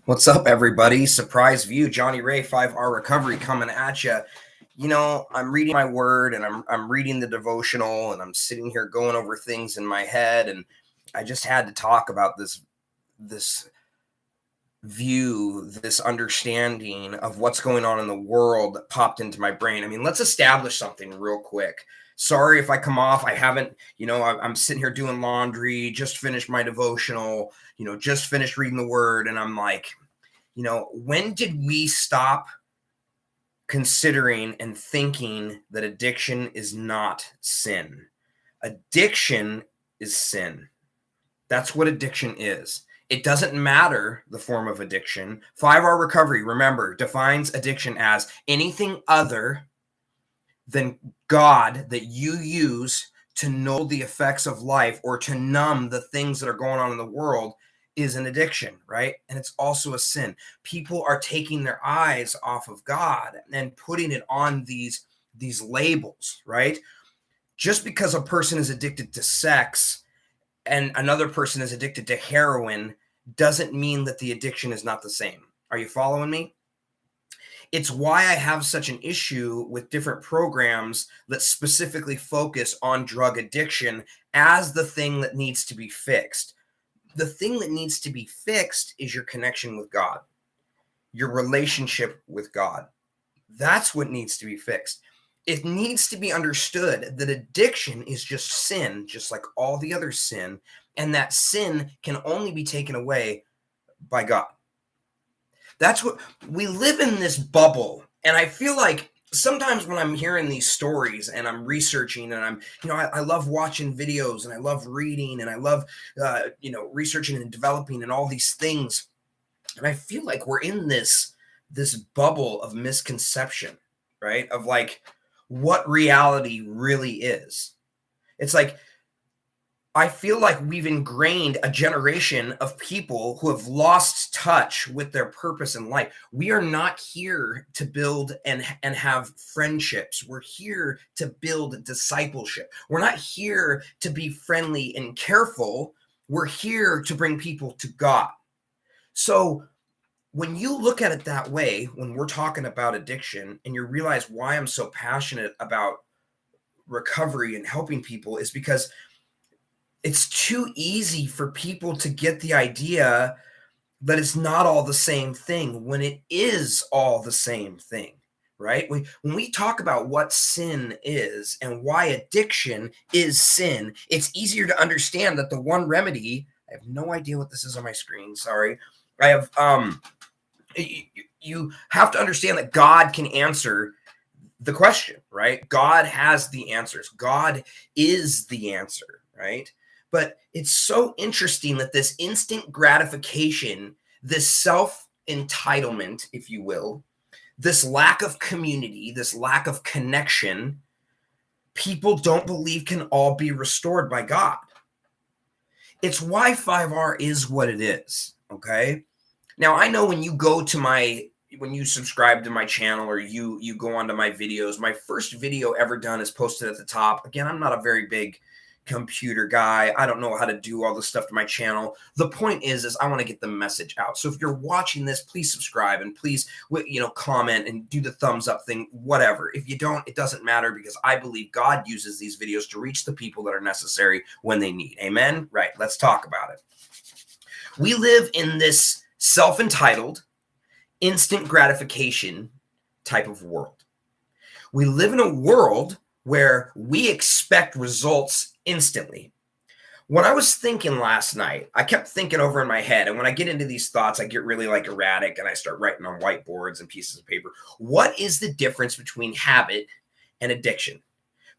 What's up, everybody? Surprise view, Johnny Ray, 5R Recovery coming at you. I'm reading my word and I'm reading the devotional and I'm sitting here going over things in my head, and I just had to talk about this view, this understanding of what's going on in the world that popped into my brain. I mean, let's establish something real quick. Sorry if I come off, I haven't, I'm sitting here doing laundry, just finished my devotional, just finished reading the word, and I'm like, when did we stop considering and thinking that addiction is not sin? Addiction is sin. That's what addiction is. It doesn't matter the form of addiction. 5R Recovery, remember, defines addiction as anything other than God that you use to know the effects of life or to numb the things that are going on in the world is an addiction, right? And it's also a sin. People are taking their eyes off of God and putting it on these labels, right? Just because a person is addicted to sex and another person is addicted to heroin doesn't mean that the addiction is not the same. Are you following me? It's why I have such an issue with different programs that specifically focus on drug addiction as the thing that needs to be fixed. The thing that needs to be fixed is your connection with God, your relationship with God. That's what needs to be fixed. It needs to be understood that addiction is just sin, just like all the other sin, and that sin can only be taken away by God. That's what we live in, this bubble. And I feel like sometimes when I'm hearing these stories and I'm researching and I love watching videos and I love reading and I love, researching and developing and all these things. And I feel like we're in this bubble of misconception, right? Of like what reality really is. It's like, I feel like we've ingrained a generation of people who have lost touch with their purpose in life. We are not here to build and have friendships. We're here to build discipleship. We're not here to be friendly and careful. We're here to bring people to God. So when you look at it that way, when we're talking about addiction and you realize why I'm so passionate about recovery and helping people, is because it's too easy for people to get the idea that it's not all the same thing when it is all the same thing, right? When we talk about what sin is and why addiction is sin, it's easier to understand that the one remedy, I have no idea what this is on my screen, sorry. I have, you have to understand that God can answer the question, right? God has the answers. God is the answer, right? But it's so interesting that this instant gratification, this self-entitlement, if you will, this lack of community, this lack of connection, people don't believe can all be restored by God. It's why 5R is what it is, okay? Now, I know when you subscribe to my channel or you go onto my videos, my first video ever done is posted at the top. Again, I'm not a very big computer guy. I don't know how to do all this stuff to my channel. The point is I want to get the message out. So if you're watching this, please subscribe and please, comment and do the thumbs up thing, whatever. If you don't, it doesn't matter, because I believe God uses these videos to reach the people that are necessary when they need. Amen? Right. Let's talk about it. We live in this self-entitled, instant gratification type of world. We live in a world where we expect results instantly. When I was thinking last night, I kept thinking over in my head, and when I get into these thoughts, I get really erratic and I start writing on whiteboards and pieces of paper. What is the difference between habit and addiction?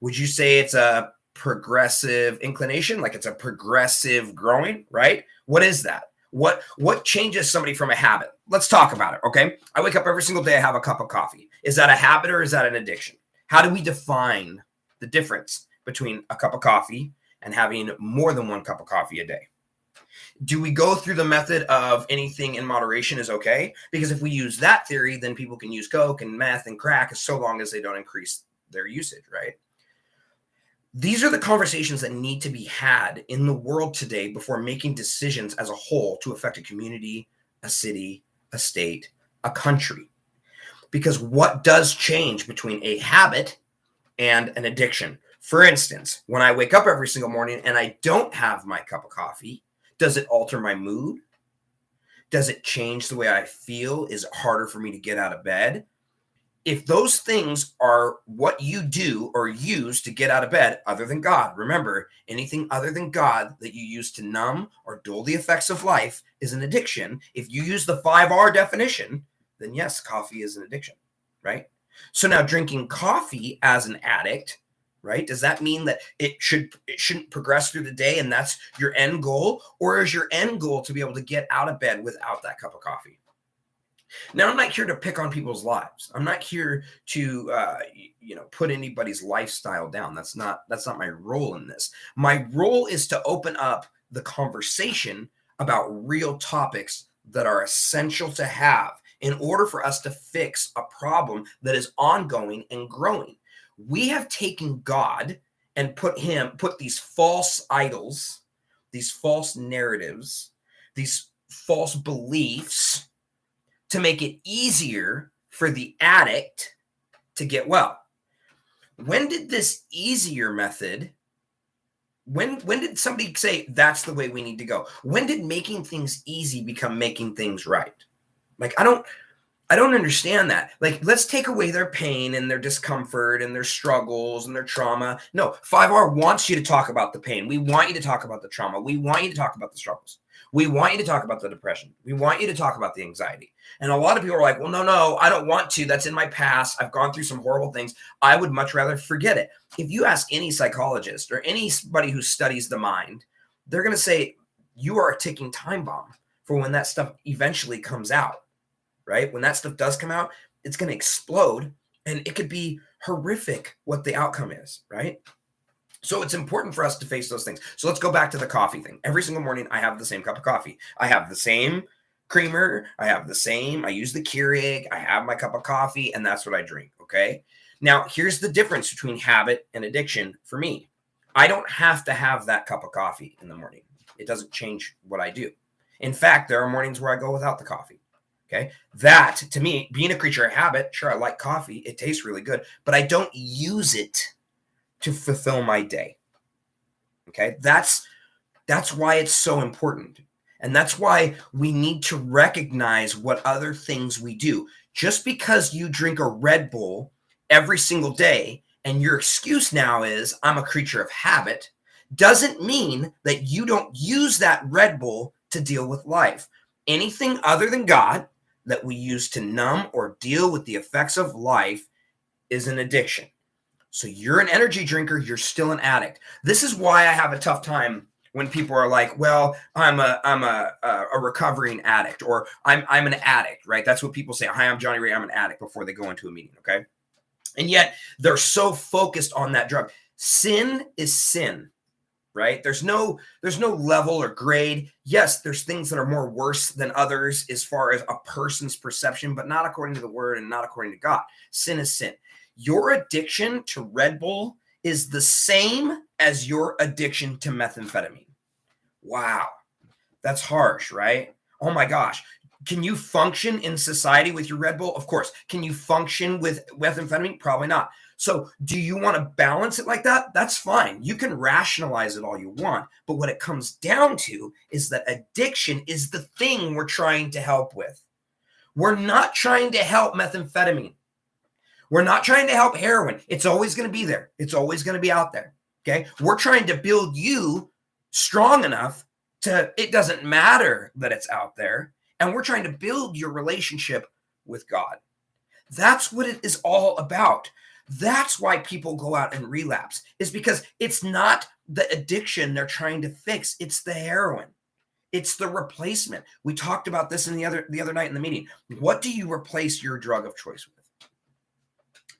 Would you say it's a progressive inclination, like it's a progressive growing, right? What is that? What changes somebody from a habit? Let's talk about it, okay? I wake up every single day, I have a cup of coffee. Is that a habit or is that an addiction? How do we define the difference between a cup of coffee and having more than one cup of coffee a day? Do we go through the method of anything in moderation is okay? Because if we use that theory, then people can use Coke and meth and crack so long as they don't increase their usage, right? These are the conversations that need to be had in the world today before making decisions as a whole to affect a community, a city, a state, a country. Because what does change between a habit and an addiction? For instance, when I wake up every single morning and I don't have my cup of coffee, does it alter my mood? Does it change the way I feel? Is it harder for me to get out of bed? If those things are what you do or use to get out of bed, other than God, remember, anything other than God that you use to numb or dull the effects of life is an addiction. If you use the 5R definition, then yes, coffee is an addiction, right? So now drinking coffee as an addict, right? Does that mean that it shouldn't progress through the day and that's your end goal? Or is your end goal to be able to get out of bed without that cup of coffee? Now, I'm not here to pick on people's lives. I'm not here to, put anybody's lifestyle down. That's not my role in this. My role is to open up the conversation about real topics that are essential to have in order for us to fix a problem that is ongoing and growing. We have taken God and put these false idols, these false narratives, these false beliefs to make it easier for the addict to get well. When did this easier method, when did somebody say that's the way we need to go? When did making things easy become making things right? Like, I don't understand that. Like, let's take away their pain and their discomfort and their struggles and their trauma. No, 5R wants you to talk about the pain. We want you to talk about the trauma. We want you to talk about the struggles. We want you to talk about the depression. We want you to talk about the anxiety. And a lot of people are like, well, no, I don't want to. That's in my past. I've gone through some horrible things. I would much rather forget it. If you ask any psychologist or anybody who studies the mind, they're going to say you are a ticking time bomb for when that stuff eventually comes out, right? When that stuff does come out, it's going to explode and it could be horrific what the outcome is, right? So it's important for us to face those things. So let's go back to the coffee thing. Every single morning, I have the same cup of coffee. I have the same creamer. I use the Keurig. I have my cup of coffee, and that's what I drink, okay? Now, here's the difference between habit and addiction for me. I don't have to have that cup of coffee in the morning. It doesn't change what I do. In fact, there are mornings where I go without the coffee, okay? That, to me, being a creature of habit, sure, I like coffee. It tastes really good, but I don't use it to fulfill my day. Okay, that's why it's so important. And that's why we need to recognize what other things we do. Just because you drink a Red Bull every single day and your excuse now is I'm a creature of habit, doesn't mean that you don't use that Red Bull to deal with life. Anything other than God that we use to numb or deal with the effects of life is an addiction. So you're an energy drinker, you're still an addict. This is why I have a tough time when people are like, well, I'm a recovering addict, or I'm an addict, right? That's what people say. Hi, I'm Johnny Ray, I'm an addict before they go into a meeting, okay? And yet they're so focused on that drug. Sin is sin, right? There's no level or grade. Yes, there's things that are more worse than others as far as a person's perception, but not according to the word and not according to God. Sin is sin. Your addiction to Red Bull is the same as your addiction to methamphetamine. Wow, that's harsh, right? Oh my gosh. Can you function in society with your Red Bull? Of course. Can you function with methamphetamine? Probably not. So do you want to balance it like that? That's fine. You can rationalize it all you want. But what it comes down to is that addiction is the thing we're trying to help with. We're not trying to help methamphetamine. We're not trying to help heroin. It's always going to be there. It's always going to be out there. Okay. We're trying to build you strong enough to, it doesn't matter that it's out there. And we're trying to build your relationship with God. That's what it is all about. That's why people go out and relapse, is because it's not the addiction they're trying to fix. It's the heroin. It's the replacement. We talked about this in the other night in the meeting. What do you replace your drug of choice with?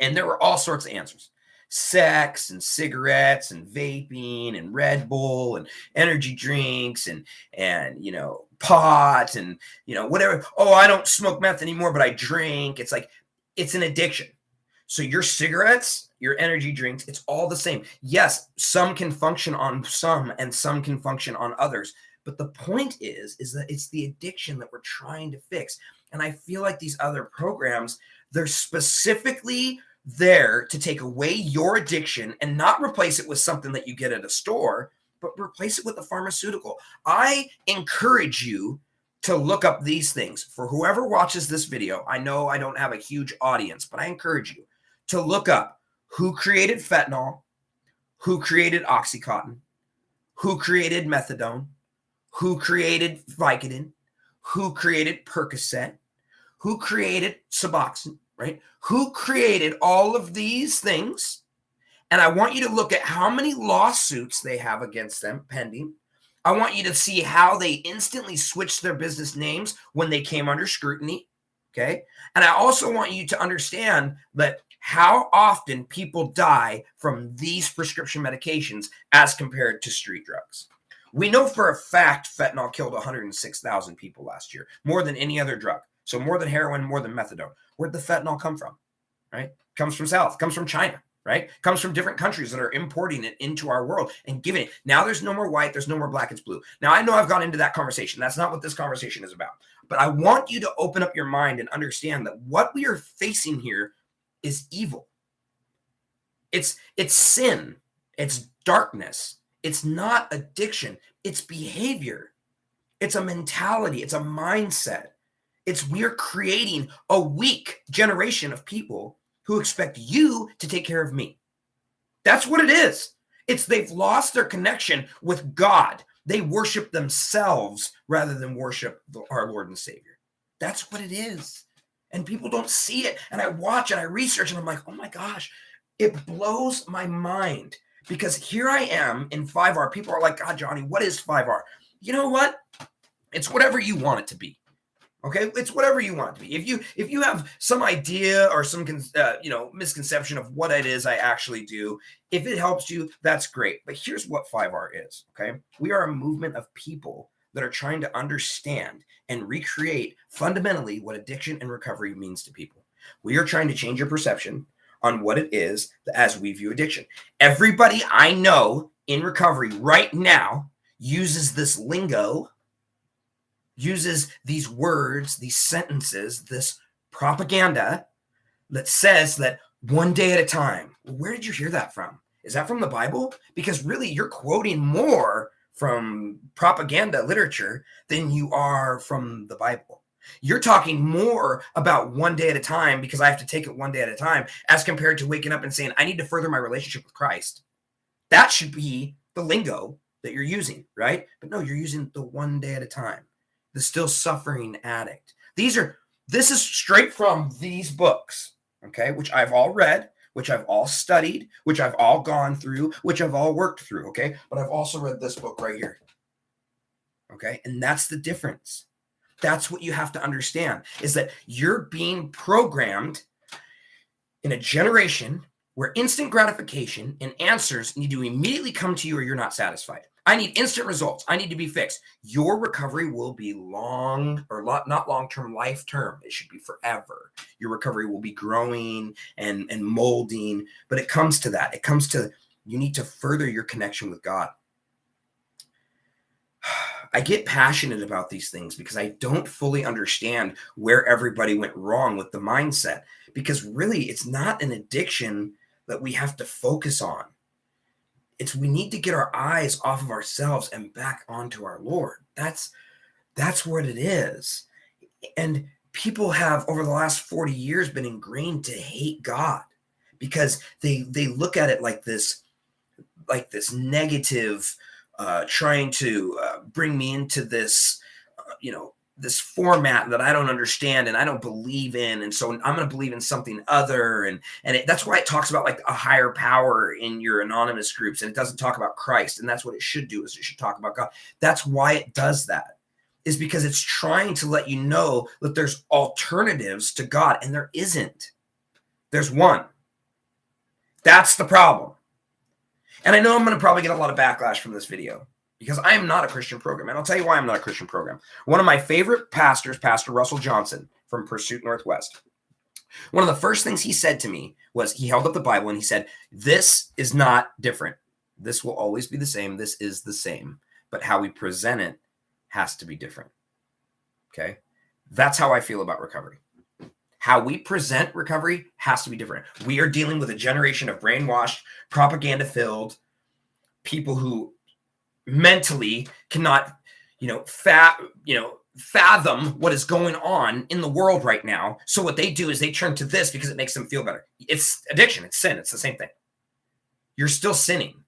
And there were all sorts of answers. Sex and cigarettes and vaping and Red Bull and energy drinks and pot and whatever. Oh, I don't smoke meth anymore, but I drink. It's like, it's an addiction. So your cigarettes, your energy drinks, it's all the same. Yes, some can function on some and some can function on others. But the point is that it's the addiction that we're trying to fix. And I feel like these other programs, they're specifically there to take away your addiction and not replace it with something that you get at a store, but replace it with a pharmaceutical. I encourage you to look up these things. For whoever watches this video, I know I don't have a huge audience, but I encourage you to look up who created fentanyl, who created Oxycontin, who created methadone, who created Vicodin, who created Percocet, who created Suboxone, right? Who created all of these things? And I want you to look at how many lawsuits they have against them pending. I want you to see how they instantly switched their business names when they came under scrutiny, okay? And I also want you to understand that how often people die from these prescription medications as compared to street drugs. We know for a fact fentanyl killed 106,000 people last year, more than any other drug. So more than heroin, more than methadone. Where'd the fentanyl come from, right? Comes from South, comes from China, right? Comes from different countries that are importing it into our world and giving it. Now there's no more white, there's no more black, it's blue. Now I know I've gone into that conversation. That's not what this conversation is about. But I want you to open up your mind and understand that what we are facing here is evil. It's sin. It's darkness. It's not addiction. It's behavior. It's a mentality. It's a mindset. We're creating a weak generation of people who expect you to take care of me. That's what it is. They've lost their connection with God. They worship themselves rather than worship our Lord and Savior. That's what it is. And people don't see it. And I watch and I research and I'm like, oh my gosh, it blows my mind. Because here I am in 5R. People are like, God, Johnny, what is 5R? You know what? It's whatever you want it to be. Okay, it's whatever you want it to be. If you have some idea or some misconception of what it is I actually do, if it helps you, that's great. But here's what 5R is. Okay, we are a movement of people that are trying to understand and recreate fundamentally what addiction and recovery means to people. We are trying to change your perception on what it is as we view addiction. Everybody I know in recovery right now uses this lingo, uses these words, these sentences, this propaganda that says that one day at a time. Where did you hear that from? Is that from the Bible? Because really you're quoting more from propaganda literature than you are from the Bible. You're talking more about one day at a time because I have to take it one day at a time as compared to waking up and saying, I need to further my relationship with Christ. That should be the lingo that you're using, right? But no, you're using the one day at a time. The still suffering addict. This is straight from these books, okay, which I've all read, which I've all studied, which I've all gone through, which I've all worked through, okay? But I've also read this book right here, okay? And that's the difference. That's what you have to understand, is that you're being programmed in a generation where instant gratification and answers need to immediately come to you or you're not satisfied. I need instant results. I need to be fixed. Your recovery will be not long-term, life-term. It should be forever. Your recovery will be growing and molding, but it comes to that. It comes to you need to further your connection with God. I get passionate about these things because I don't fully understand where everybody went wrong with the mindset, because really it's not an addiction that we have to focus on. We need to get our eyes off of ourselves and back onto our Lord. That's what it is. And people have over the last 40 years been ingrained to hate God because they look at it like this negative, trying to bring me into this, this format that I don't understand and I don't believe in. And so I'm going to believe in something other. And that's why it talks about like a higher power in your anonymous groups. And it doesn't talk about Christ. And that's what it should do, is it should talk about God. That's why it does that, is because it's trying to let you know that there's alternatives to God, and there isn't. There's one. That's the problem. And I know I'm going to probably get a lot of backlash from this video, because I am not a Christian program. And I'll tell you why I'm not a Christian program. One of my favorite pastors, Pastor Russell Johnson from Pursuit Northwest, one of the first things he said to me was, he held up the Bible and he said, this is not different. This will always be the same. This is the same. But how we present it has to be different. Okay? That's how I feel about recovery. How we present recovery has to be different. We are dealing with a generation of brainwashed, propaganda-filled people who mentally cannot, fathom what is going on in the world right now. So what they do is they turn to this because it makes them feel better. It's addiction. It's sin. It's the same thing. You're still sinning.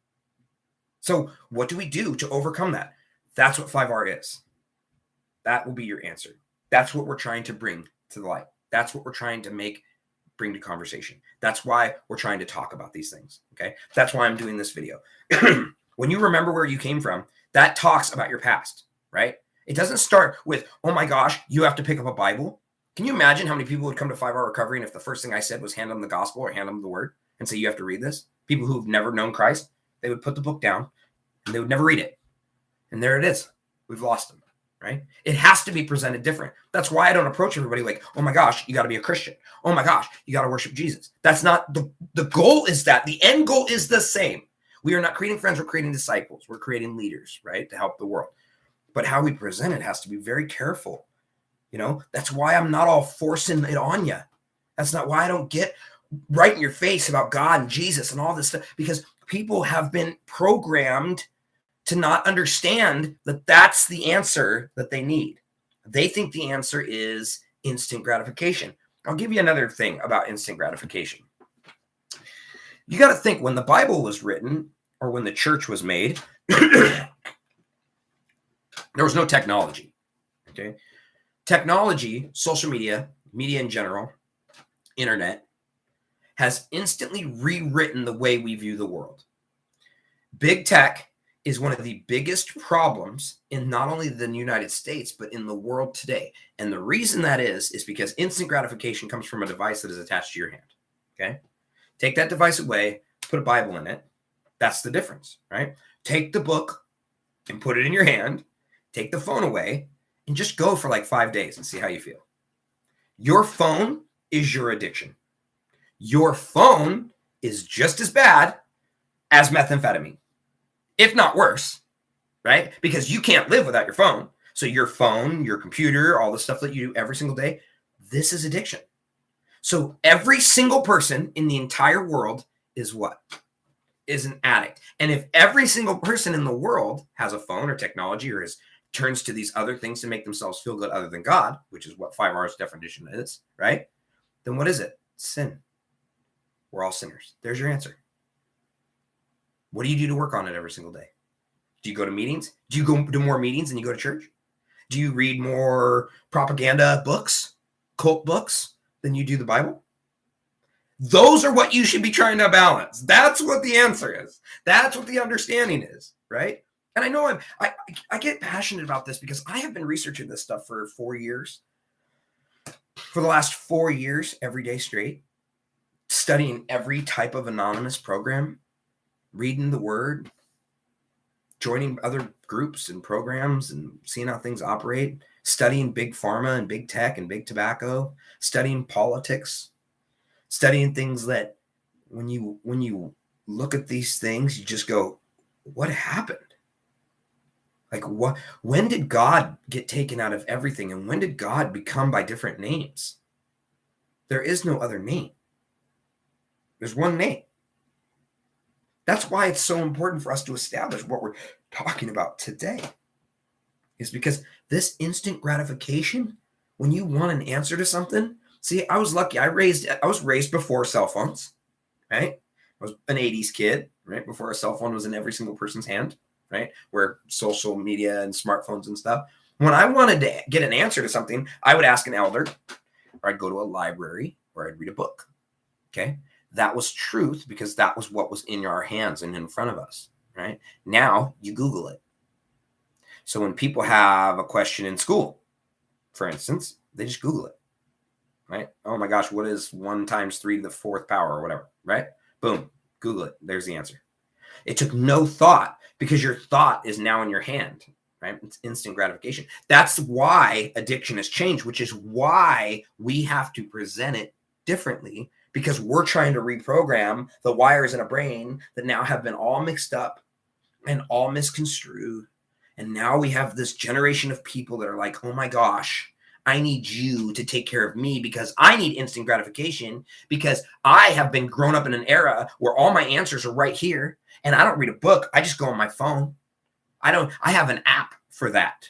So what do we do to overcome that? That's what 5R is. That will be your answer. That's what we're trying to bring to the light. That's what we're trying to bring to conversation. That's why we're trying to talk about these things. Okay. That's why I'm doing this video. When you remember where you came from, that talks about your past, right? It doesn't start with, oh my gosh, you have to pick up a Bible. Can you imagine how many people would come to 5R recovery and if the first thing I said was hand them the gospel or hand them the word and say, you have to read this? People who've never known Christ, they would put the book down and they would never read it. And there it is. We've lost them. Right? It has to be presented different. That's why I don't approach everybody like, oh my gosh, you got to be a Christian. Oh my gosh, you got to worship Jesus. That's not the goal is that the end goal is the same. We are not creating friends. We're creating disciples. We're creating leaders, right? To help the world. But how we present it has to be very careful. That's why I'm not all forcing it on you. That's not why I don't get right in your face about God and Jesus and all this stuff, because people have been programmed to not understand that that's the answer that they need. They think the answer is instant gratification. I'll give you another thing about instant gratification. You got to think when the Bible was written or when the church was made, there was no technology. Okay. Technology, social media in general, internet, has instantly rewritten the way we view the world. Big tech is one of the biggest problems in not only the United States, but in the world today. And the reason that is because instant gratification comes from a device that is attached to your hand. Okay. Take that device away, put a Bible in it. That's the difference, right? Take the book and put it in your hand, take the phone away, and just go for like 5 days and see how you feel. Your phone is your addiction. Your phone is just as bad as methamphetamine, if not worse, right? Because you can't live without your phone. So your phone, your computer, all the stuff that you do every single day, this is addiction. So every single person in the entire world is what? Is an addict. And if every single person in the world has a phone or technology or turns to these other things to make themselves feel good other than God, which is what 5R's definition is, right? Then what is it? Sin. We're all sinners. There's your answer. What do you do to work on it every single day? Do you go to meetings? Do you go to more meetings than you go to church? Do you read more propaganda books, cult books, than you do the Bible? Those are what you should be trying to balance. That's what the answer is. That's what the understanding is, right? And I know I get passionate about this because I have been researching this stuff for 4 years. For the last 4 years, every day straight, studying every type of anonymous program, reading the word, joining other groups and programs and seeing how things operate, studying big pharma and big tech and big tobacco, studying politics, studying things that when you look at these things, you just go, what happened? Like when did God get taken out of everything? And when did God become by different names? There is no other name. There's one name. That's why it's so important for us to establish what we're talking about today. Is because this instant gratification, when you want an answer to something, see, I was lucky. I was raised before cell phones, right? I was an 80s kid, right? Before a cell phone was in every single person's hand, right? Where social media and smartphones and stuff. When I wanted to get an answer to something, I would ask an elder, or I'd go to a library, or I'd read a book, okay? That was truth because that was what was in our hands and in front of us, right? Now you Google it. So when people have a question in school, for instance, they just Google it, right? Oh my gosh, what is 1 times 3 to the 4th power or whatever, right? Boom, Google it. There's the answer. It took no thought because your thought is now in your hand, right? It's instant gratification. That's why addiction has changed, which is why we have to present it differently, because we're trying to reprogram the wires in a brain that now have been all mixed up and all misconstrued. And now we have this generation of people that are like, oh my gosh, I need you to take care of me because I need instant gratification, because I have been grown up in an era where all my answers are right here and I don't read a book. I just go on my phone. I have an app for that,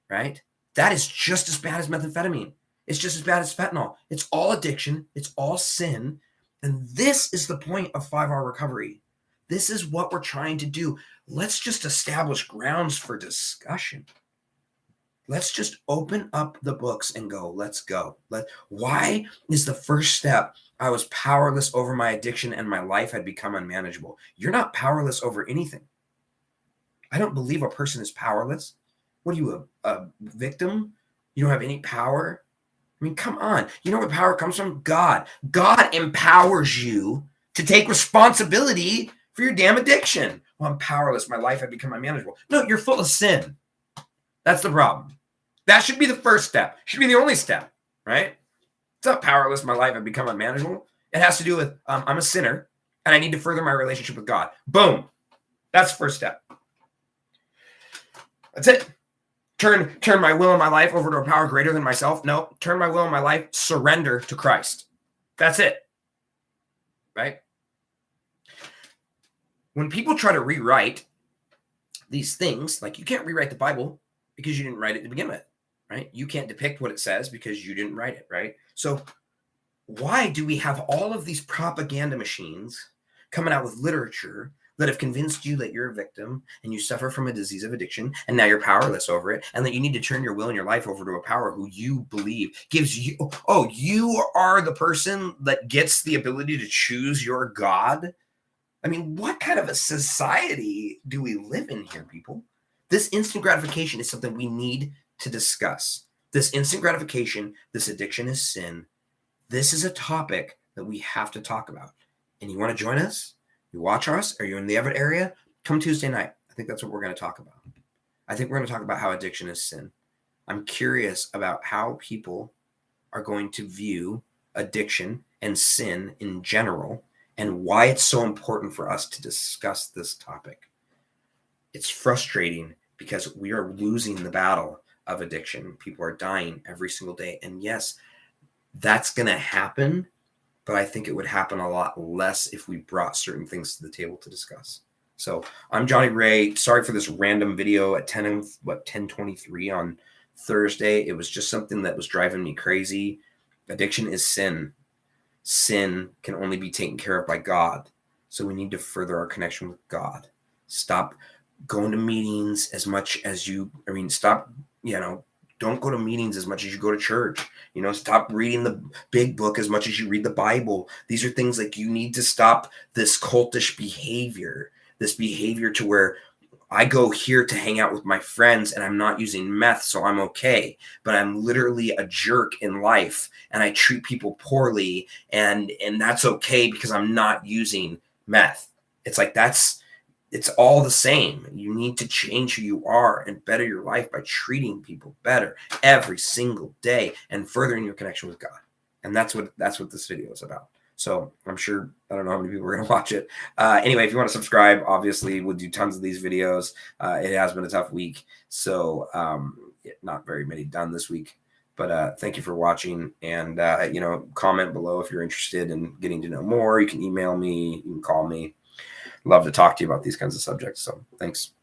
right? That is just as bad as methamphetamine. It's just as bad as fentanyl. It's all addiction. It's all sin. And this is the point of 5-hour recovery. This is what we're trying to do. Let's just establish grounds for discussion. Let's just open up the books and go, let's go. Why is the first step, I was powerless over my addiction and my life had become unmanageable? You're not powerless over anything. I don't believe a person is powerless. What are you, a victim? You don't have any power? I mean, come on. You know where power comes from? God. God empowers you to take responsibility for your damn addiction. Well, I'm powerless. My life had become unmanageable. No, you're full of sin. That's the problem. That should be the first step. Should be the only step, right? It's not powerless. My life had become unmanageable. It has to do with I'm a sinner and I need to further my relationship with God. Boom. That's the first step. That's it. Turn my will and my life over to a power greater than myself. No, turn my will and my life, surrender to Christ. That's it. Right? When people try to rewrite these things, like you can't rewrite the Bible because you didn't write it to begin with, right? You can't depict what it says because you didn't write it, right? So why do we have all of these propaganda machines coming out with literature that have convinced you that you're a victim and you suffer from a disease of addiction and now you're powerless over it, and that you need to turn your will and your life over to a power who you believe gives you, oh, you are the person that gets the ability to choose your God? I mean, what kind of a society do we live in here, people? This instant gratification is something we need to discuss. This instant gratification, this addiction is sin. This is a topic that we have to talk about. And you want to join us? You watch us? Are you in the Everett area? Come Tuesday night. I think that's what we're going to talk about. I think we're going to talk about how addiction is sin. I'm curious about how people are going to view addiction and sin in general and why it's so important for us to discuss this topic. It's frustrating because we are losing the battle of addiction. People are dying every single day. And yes, that's going to happen. But I think it would happen a lot less if we brought certain things to the table to discuss. So I'm Johnny Ray. Sorry for this random video at 10:23 on Thursday. It was just something that was driving me crazy. Addiction is sin. Sin can only be taken care of by God. So we need to further our connection with God. Stop going to meetings as much as stop, don't go to meetings as much as you go to church. Stop reading the big book as much as you read the Bible. These are things like you need to stop this cultish behavior, this behavior to where I go here to hang out with my friends and I'm not using meth, so I'm okay. But I'm literally a jerk in life and I treat people poorly and that's okay because I'm not using meth. It's like it's all the same. You need to change who you are and better your life by treating people better every single day and furthering your connection with God. And that's what this video is about. So I'm sure, I don't know how many people are going to watch it. Anyway, if you want to subscribe, obviously we'll do tons of these videos. It has been a tough week. So not very many done this week. But thank you for watching. And, comment below if you're interested in getting to know more. You can email me. You can call me. Love to talk to you about these kinds of subjects. So thanks.